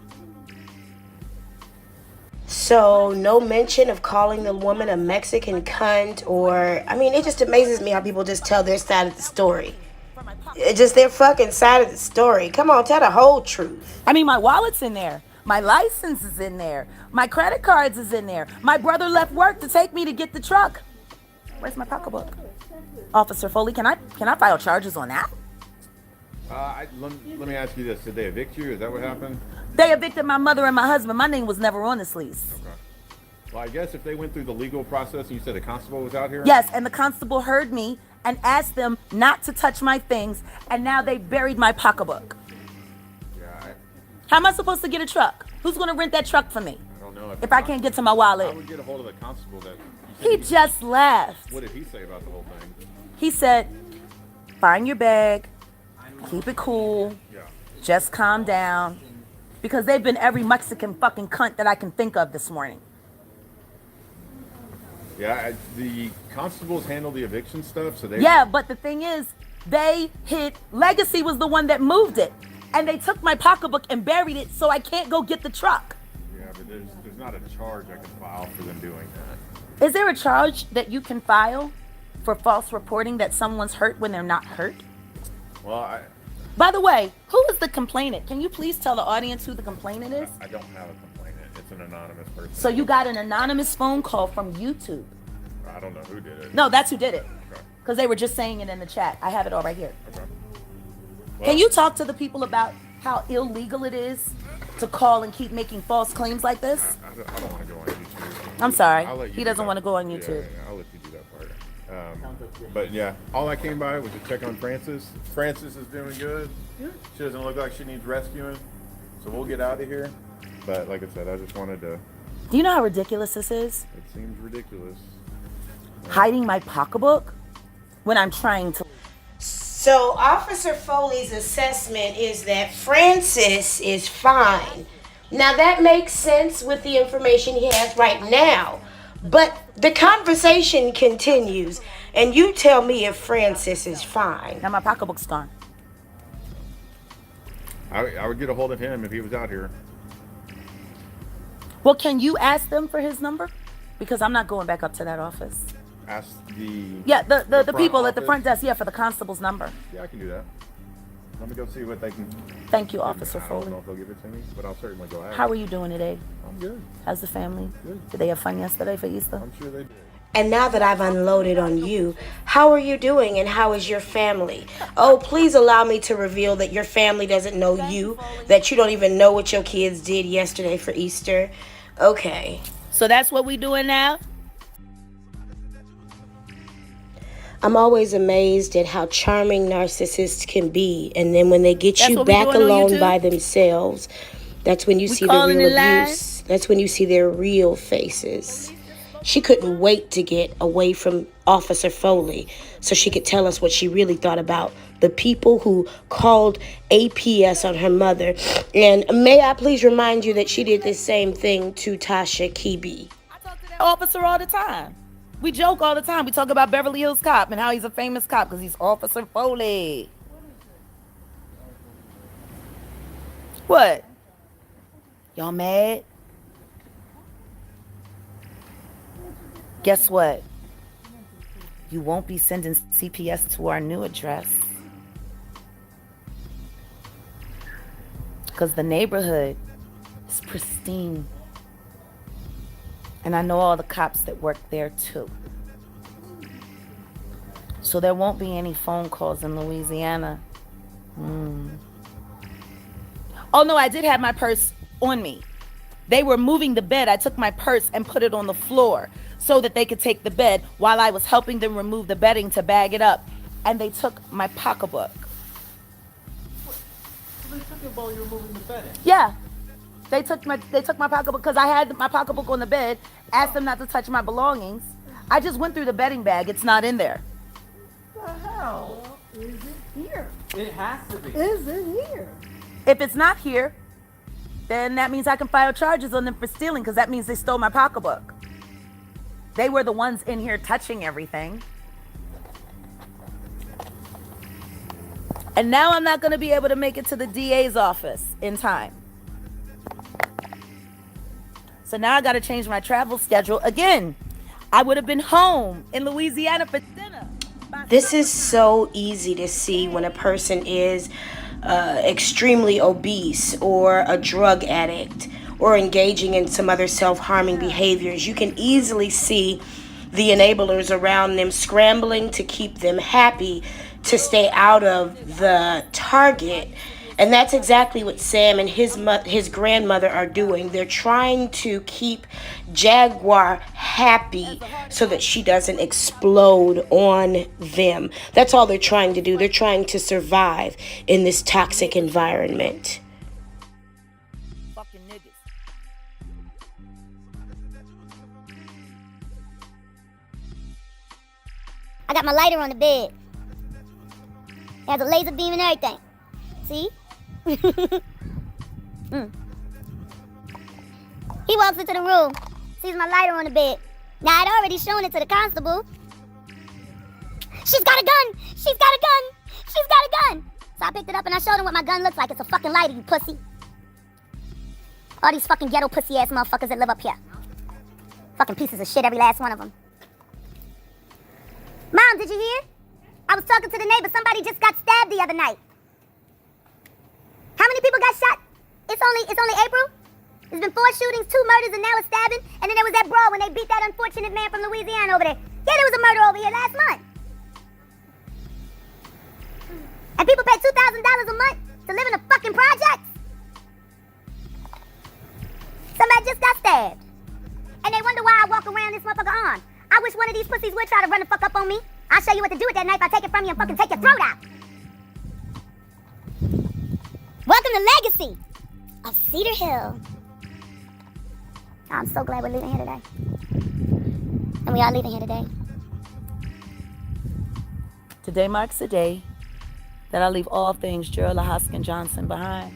So, no mention of calling the woman a Mexican cunt or... I mean, it just amazes me how people just tell their side of the story. It's just their fucking side of the story. Come on, tell the whole truth. I mean, my wallet's in there. My license is in there. My credit cards is in there. My brother left work to take me to get the truck. Where's my pocketbook? Officer Foley, can I file charges on that? Let me ask you this. Did they evict you? Is that what happened? They evicted my mother and my husband. My name was never on this lease. Okay. Well, I guess if they went through the legal process and you said a constable was out here? Yes, and the constable heard me and asked them not to touch my things, and now they buried my pocketbook. Yeah, How am I supposed to get a truck? Who's going to rent that truck for me I don't know. if I can't get to my I wallet? would get a hold of the constable that... He just left. What did he say about the whole thing? He said, find your bag, keep it cool, Yeah. just calm down, because they've been every Mexican fucking cunt that I can think of this morning. Yeah, the constables handle the eviction stuff, so they... Yeah, but the thing is, Legacy was the one that moved it, and they took my pocketbook and buried it, so I can't go get the truck. Yeah, but there's not a charge I can file for them doing that. Is there a charge that you can file for false reporting that someone's hurt when they're not hurt? Well, By the way, who is the complainant? Can you please tell the audience who the complainant is? I don't have a complainant. It's an anonymous person. So you got an anonymous phone call from YouTube. I don't know who did it. No, that's who did it. Okay. Because they were just saying it in the chat. I have it all right here. Okay. Can you talk to the people about how illegal it is to call and keep making false claims like this? I don't want to go on YouTube. I'm sorry. I'll let you He do doesn't that. want to go on YouTube. Yeah, I'll let you do that part. But yeah, all I came by was to check on Francis. Francis is doing good. She doesn't look like she needs rescuing, so we'll get out of here. But like I said, I just wanted to... Do you know how ridiculous this is? It seems ridiculous. Hiding my pocketbook when I'm trying to... So, Officer Foley's assessment is that Francis is fine. Now, that makes sense with the information he has right now. But the conversation continues, and you tell me if Francis is fine. Now my pocketbook's gone. I would get a hold of him if he was out here. Well, can you ask them for his number? Because I'm not going back up to that office. Ask the... Yeah, the front people at the office? front desk, yeah, for the constable's number. Yeah, I can do that. Let me go see what they can... Thank you, Officer I don't Foley. know if they'll give it to me, but I'll certainly go ask. How are you doing today? I'm good. How's the family? Good. Did they have fun yesterday for Easter? I'm sure they did. And now that I've unloaded on you, how are you doing and how is your family? Oh, please allow me to reveal that your family doesn't know you, that you don't even know what your kids did yesterday for Easter. Okay. So that's what we doing now? I'm always amazed at how charming narcissists can be. And then when they get That's you what we back doing on alone YouTube? by themselves, that's when you see the calling real it live? abuse. That's when you see their real faces. She couldn't wait to get away from Officer Foley so she could tell us what she really thought about the people who called APS on her mother. And may I please remind you that she did the same thing to Tasha Kebe. I talk to that officer all the time. We joke all the time. We talk about Beverly Hills Cop and how he's a famous cop because he's Officer Foley. What? Y'all mad? Guess what? You won't be sending CPS to our new address. Because the neighborhood is pristine. And I know all the cops that work there too. So there won't be any phone calls in Louisiana. Oh no, I did have my purse on me. They were moving the bed. I took my purse and put it on the floor so that they could take the bed while I was helping them remove the bedding to bag it up. And they took my pocketbook. They took it while you were moving the bedding. Yeah. They took my pocketbook because I had my pocketbook on the bed, asked them not to touch my belongings. I just went through the bedding bag. It's not in there. What the hell? Is it here? It has to be. Is it here? If it's not here, then that means I can file charges on them for stealing because that means they stole my pocketbook. They were the ones in here touching everything. And now I'm not going to be able to make it to the DA's office in time. So now I got to change my travel schedule again. I would have been home in Louisiana for dinner. This is so easy to see when a person is extremely obese or a drug addict or engaging in some other self-harming behaviors. You can easily see the enablers around them scrambling to keep them happy to stay out of the target. And that's exactly what Sam and his grandmother are doing. They're trying to keep Jaguar happy so that she doesn't explode on them. That's all they're trying to do. They're trying to survive in this toxic environment. Fucking niggas. I got my lighter on the bed. It has a laser beam and everything. See? He walks into the room, sees my lighter on the bed. Now, I'd already shown it to the constable. She's got a gun! She's got a gun! She's got a gun! So I picked it up and I showed him what my gun looks like. It's a fucking lighter, you pussy. All these fucking ghetto pussy ass motherfuckers that live up here. Fucking pieces of shit, every last one of them. Mom, did you hear? I was talking to the neighbor. Somebody just got stabbed the other night. How many people got shot? It's only April. There's been 4 shootings, 2 murders, and now a stabbing. And then there was that brawl when they beat that unfortunate man from Louisiana over there. Yeah, there was a murder over here last month. And people pay $2,000 a month to live in a fucking project. Somebody just got stabbed. And they wonder why I walk around this motherfucker armed. I wish one of these pussies would try to run the fuck up on me. I'll show you what to do with that knife. I'll take it from you and fucking take your throat out. Welcome to Legacy of Cedar Hill. I'm so glad we're leaving here today. And we are leaving here today. Today marks the day that I leave all things Gerald Hoskin Johnson behind.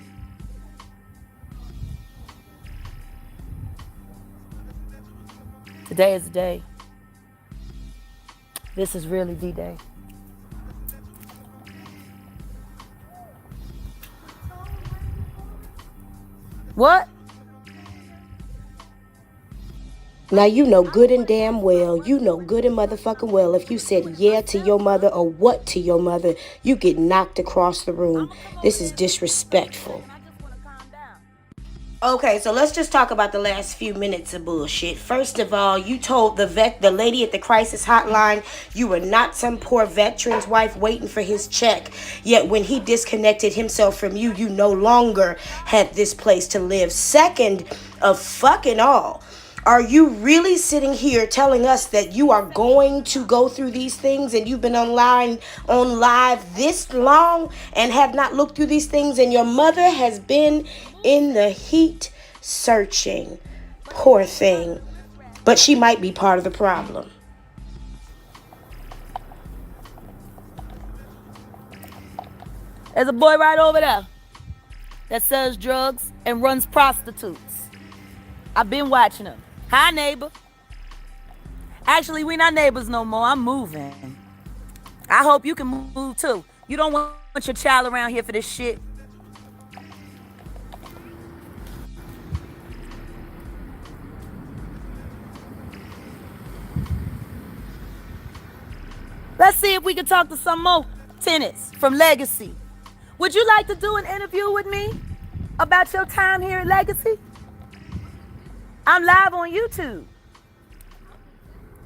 Today is the day. This is really the day. What? Now you know good and damn well, you know good and motherfucking well, if you said yeah to your mother or what to your mother, you get knocked across the room. This is disrespectful. Okay, so let's just talk about the last few minutes of bullshit. First of all, you told the lady at the crisis hotline, you were not some poor veteran's wife waiting for his check. Yet when he disconnected himself from you, you no longer had this place to live. Second of fucking all, Are you really sitting here telling us that you are going to go through these things and you've been on live this long and have not looked through these things, and your mother has been in the heat searching? Poor thing. But she might be part of the problem. There's a boy right over there that sells drugs and runs prostitutes. I've been watching him. Hi, neighbor. Actually, we not neighbors no more. I'm moving. I hope you can move too. You don't want your child around here for this shit. Let's see if we can talk to some more tenants from Legacy. Would you like to do an interview with me about your time here at Legacy? I'm live on YouTube.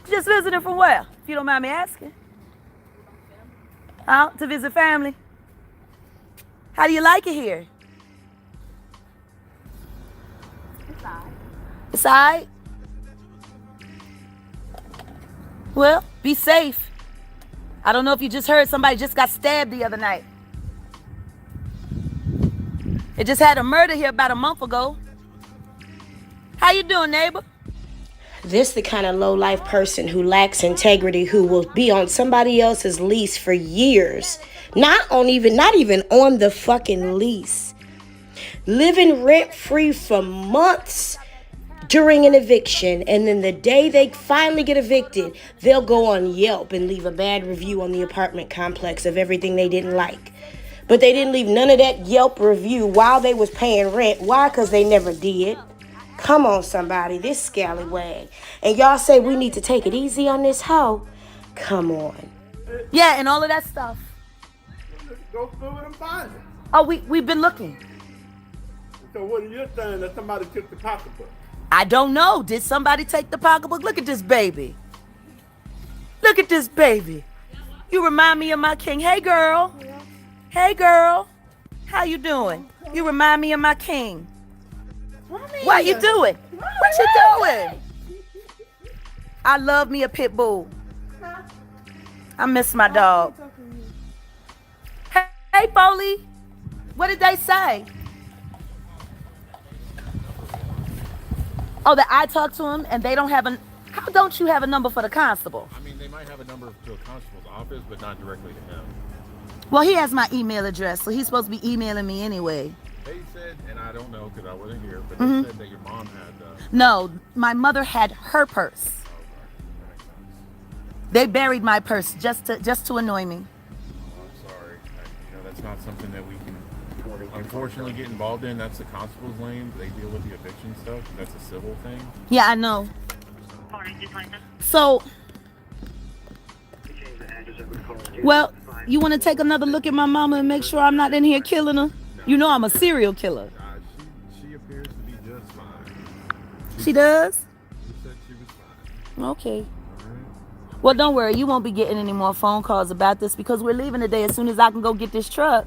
Just visiting from where, if you don't mind me asking? To visit family. How do you like it here? It's all right. Well, be safe. I don't know if you just heard somebody just got stabbed the other night. It just had a murder here about a month ago. How you doing, neighbor? This the kind of low-life person who lacks integrity, who will be on somebody else's lease for years. Not even on the fucking lease. Living rent-free for months during an eviction, and then the day they finally get evicted, they'll go on Yelp and leave a bad review on the apartment complex of everything they didn't like. But they didn't leave none of that Yelp review while they was paying rent. Why? Because they never did. Come on, somebody, this scallywag. And y'all say we need to take it easy on this hoe? Come on. Yeah, and all of that stuff. Go through it and find it. Oh, we've been looking. So what are you saying, that somebody took the pocketbook? I don't know. Did somebody take the pocketbook? Look at this baby. Look at this baby. You remind me of my king. Hey, girl. Hey, girl. How you doing? You remind me of my king. What you doing? What you doing? I love me a pit bull. I miss my dog. Hey, Foley. What did they say? Oh, that I talked to him and they don't have how don't you have a number for the constable? I mean, they might have a number to a constable's office, but not directly to him. Well, he has my email address, so he's supposed to be emailing me anyway. They said, and I don't know because I wasn't here, but they said that your mom had... No, my mother had her purse. They buried my purse just to annoy me. Oh, I'm sorry. That's not something that we can unfortunately get involved in. That's the constable's lane. They deal with the eviction stuff. That's a civil thing. Yeah, I know. So, well, you want to take another look at my mama and make sure I'm not in here killing her? You know I'm a serial killer. She appears to be just fine. She does? She said she was fine. Okay. Well, don't worry. You won't be getting any more phone calls about this because we're leaving today as soon as I can go get this truck.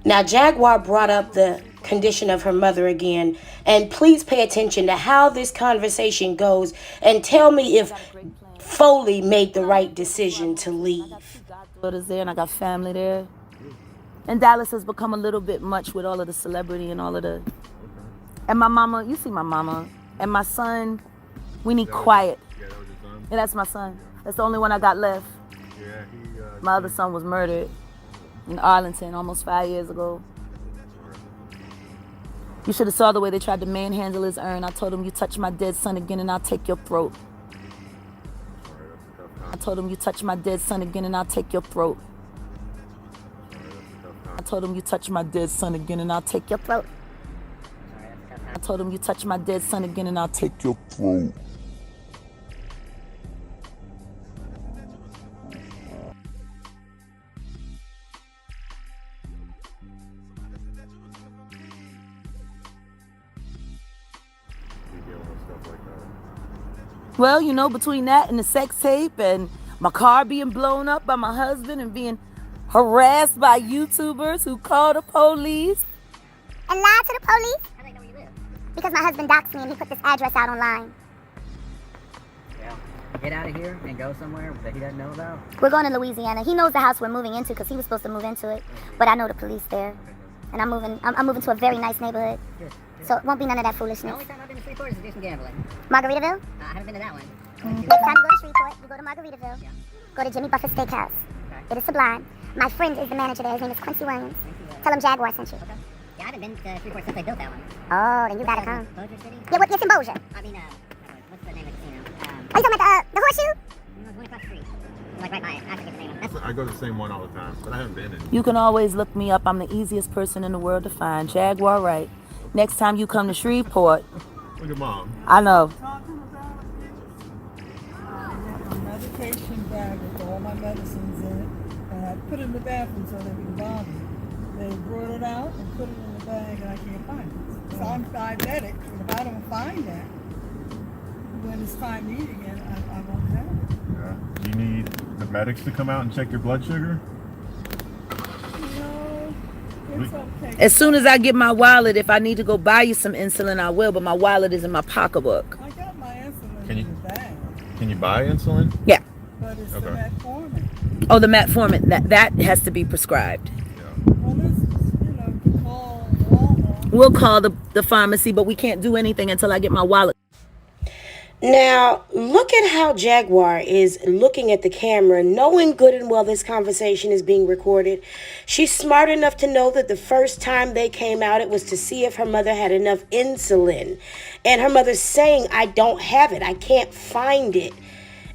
Now, Jaguar brought up the condition of her mother again, and please pay attention to how this conversation goes and tell me if Foley made the right decision to leave. Daughter's there and I got family there. And Dallas has become a little bit much with all of the celebrity and all of the... And my mama, you see my mama. And my son, we need quiet. Yeah, that was your son? Yeah, that's my son. That's the only one I got left. Yeah, My other son was murdered in Arlington almost 5 years ago. You should have saw the way they tried to manhandle his urn. I told him, you touch my dead son again and I'll take your throat. I told him, you touch my dead son again and I'll take your throat. I told him, you touch my dead son again and I'll take your throat. I told him, you touch my dead son again and I'll take your throat. Well, you know, between that and the sex tape and my car being blown up by my husband and being harassed by YouTubers who call the police. And lied to the police? How do they know where you live? Because my husband doxed me and he put this address out online. get out of here and go somewhere that he doesn't know about? We're going to Louisiana. He knows the house we're moving into because he was supposed to move into it. But I know the police there. And I'm moving to a very nice neighborhood. Good. So it won't be none of that The foolishness. only time I've been to Shreveport is to do some gambling. Margaritaville? I haven't been to that one. Next time you go to Shreveport, you go to Margaritaville. Yeah. Go to Jimmy Buffett's Steakhouse. Okay. It is sublime. My friend is the manager there. His name is Quincy Williams. Tell him Jaguar sent you. Okay. Yeah, I haven't been to Shreveport since they built that one. Oh, then you gotta come. Bossier City? Yeah, what's in Bossier? I mean, what's the name of the casino? Are you talking about the horseshoe? There's one across the street. Like right by it. I forget the name of it. I go to the same one all the time, but I haven't been in. You can always look me up. I'm the easiest person in the world to find. Jaguar Wright. Next time you come to Shreveport, Look at Mom. I know. Talking about it, I got my medication bag with all my medicines in it, and I put it in the bathroom so they wouldn't bother me. They brought it out and put it in the bag, and I can't find it. So I'm diabetic, and if I don't find that, when it's time to eat again, I won't have it. Yeah. You need the medics to come out and check your blood sugar? No, it's okay. As soon as I get my wallet, if I need to go buy you some insulin, I will. But my wallet is in my pocketbook. I got my insulin Can you- in the bag, Can you buy insulin? Yeah. but it's Okay. the metformin. Oh, the metformin. That has to be prescribed. Well, this is, you call Walmart. We'll call the pharmacy, but we can't do anything until I get my wallet. Now, look at how Jaguar is looking at the camera, knowing good and well this conversation is being recorded. She's smart enough to know that the first time they came out, it was to see if her mother had enough insulin. And her mother's saying, I don't have it. I can't find it.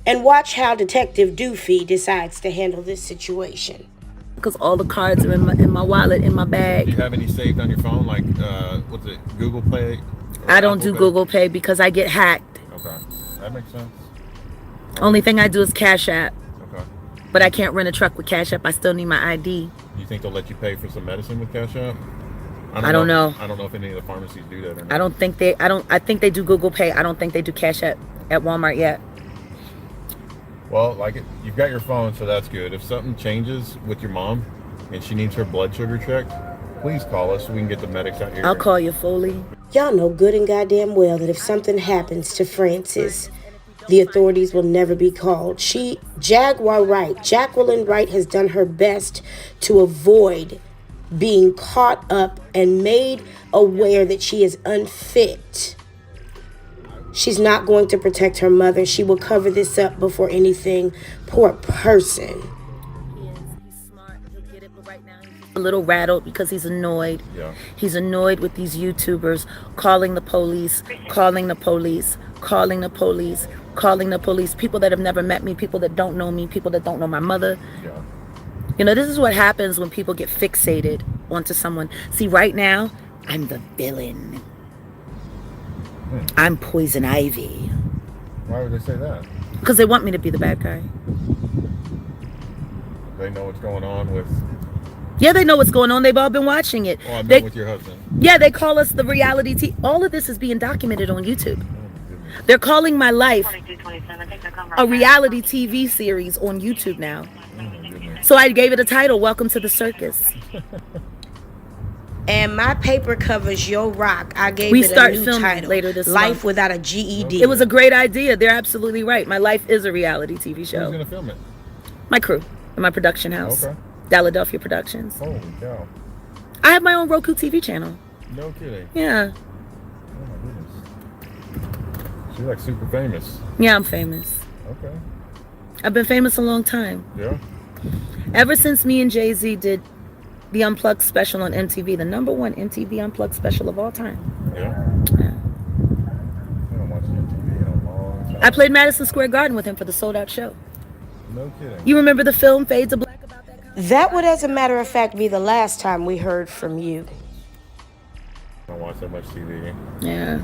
And watch how Detective Doofy decides to handle this situation. Because all the cards are in my wallet, in my Do bag. you have any saved on your phone, like what's it, Google Pay? Or I don't Apple do Pay? Google Pay because I get hacked. Okay, that makes sense. Only thing I do is Cash App. Okay. But I can't rent a truck with Cash App. I still need my ID. You think they'll let you pay for some medicine with Cash App? I don't know. I don't know if any of the pharmacies do that or not. I think they do Google Pay. I don't think they do Cash App at Walmart yet. Well, you've got your phone, so that's good. If something changes with your mom and she needs her blood sugar checked, please call us so we can get the medics out here. I'll call you Foley. Y'all know good and goddamn well that if something happens to Frances, the authorities will never be called. Jaguar Wright, Jacqueline Wright has done her best to avoid being caught up and made aware that she is unfit. She's not going to protect her mother. She will cover this up before anything. Poor person. He's smart. He'll get it, but right now he's a little rattled because he's annoyed. Yeah. He's annoyed with these YouTubers calling the police, calling the police, calling the police, calling the police. People that have never met me, people that don't know me, people that don't know my mother. Yeah. You know, this is what happens when people get fixated onto someone. See, right now, I'm the villain. I'm Poison Ivy. Why would they say that? Because they want me to be the bad guy. They know what's going on with. Yeah, they know what's going on. They've all been watching it. Oh, I met with your husband. Yeah, they call us the reality TV. All of this is being documented on YouTube. They're calling my life a reality TV series on YouTube now. So I gave it a title, Welcome to the Circus. And my paper covers your rock. I gave We it start a new filming title. later this Life month. Without a GED. It was a great idea. They're absolutely right. My life is a reality TV Who's show. gonna film it? My crew in my production house. Okay. Philadelphia Productions. Holy cow! I have my own Roku TV channel. No kidding. Yeah. Oh my goodness. She's like super famous. Yeah, I'm famous. Okay. I've been famous a long time. Yeah. Ever since me and Jay-Z did the Unplugged special on MTV, the #1 MTV Unplugged special of all time. Yeah. Yeah. I don't watch MTV in a long time. I played Madison Square Garden with him for the sold-out show. No kidding. You remember the film Fade to Black about that concert? That would, as a matter of fact, be the last time we heard from you. I don't watch that much TV. Yeah.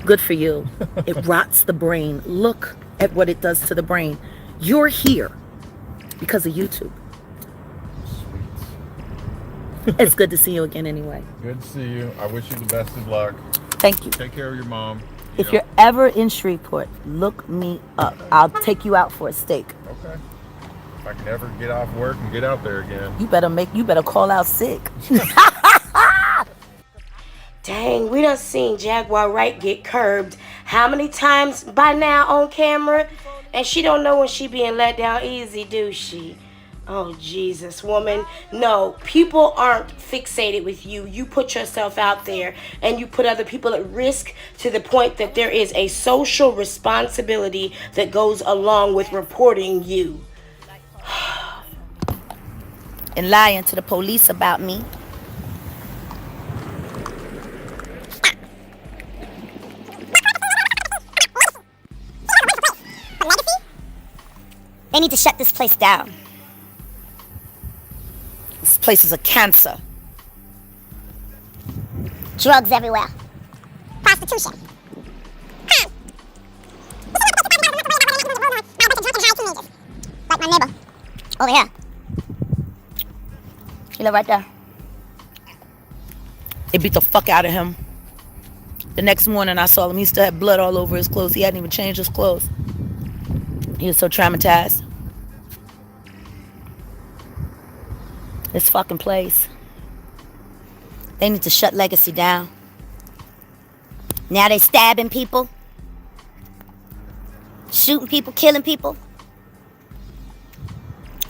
Good for you. It rots the brain. Look at what it does to the brain. You're here because of YouTube. Sweet. It's good to see you again anyway. Good to see you. I wish you the best of luck. Thank you. Take care of your mom. If you're ever in Shreveport, look me up. I'll take you out for a steak. Okay. If I can ever get off work and get out there again. You better call out sick. Dang, we done seen Jaguar Wright get curbed how many times by now on camera? And she don't know when she being let down easy, do she? Oh, Jesus, woman. No, people aren't fixated with you. You put yourself out there and you put other people at risk to the point that there is a social responsibility that goes along with reporting you. And lying to the police about me. They need to shut this place down. This place is a cancer. Drugs everywhere. Prostitution. Crime. Like my neighbor. Over here. He live right there. They beat the fuck out of him. The next morning I saw him. He still had blood all over his clothes. He hadn't even changed his clothes. He was so traumatized. This fucking place. They need to shut Legacy down. Now they stabbing people. Shooting people, killing people.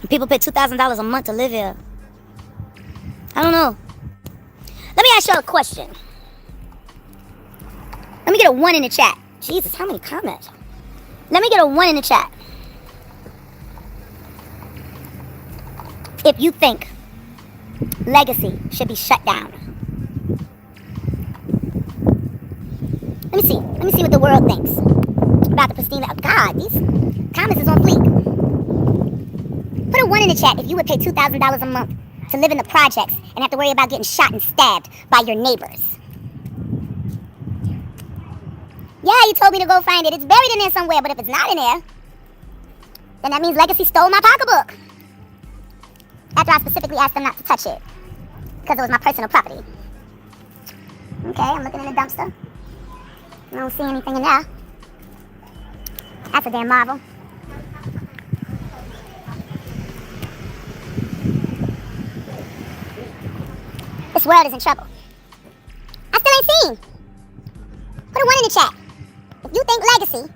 And people pay $2,000 a month to live here. I don't know. Let me ask y'all a question. Let me get a 1 in the chat. Jesus, how many comments? Let me get a 1 in the chat. If you think Legacy should be shut down. Let me see what the world thinks about the pristine. Oh God, these comments is on fleek. Put a 1 in the chat if you would pay $2,000 a month to live in the projects and have to worry about getting shot and stabbed by your neighbors. Yeah, you told me to go find it. It's buried in there somewhere, but if it's not in there, then that means Legacy stole my pocketbook. After I specifically asked them not to touch it, because it was my personal property. Okay, I'm looking in the dumpster. I don't see anything in there. That's a damn marvel. This world is in trouble. I still ain't seen. Put a 1 in the chat if you think Legacy.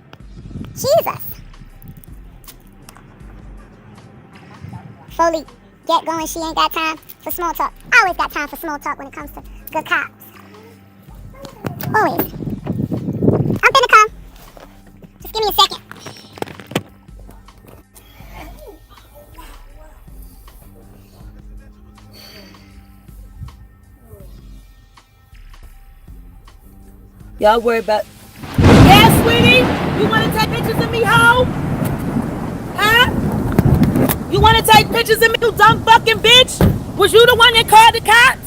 Jesus. Foley, get going. She ain't got time for small talk. I always got time for small talk when it comes to good cops. Always. I'm finna come. Just give me a second. Y'all worry about... Yeah, sweetie? You want to take pictures of me, ho? Huh? You want to take pictures of me, you dumb fucking bitch? Was you the one that called the cops?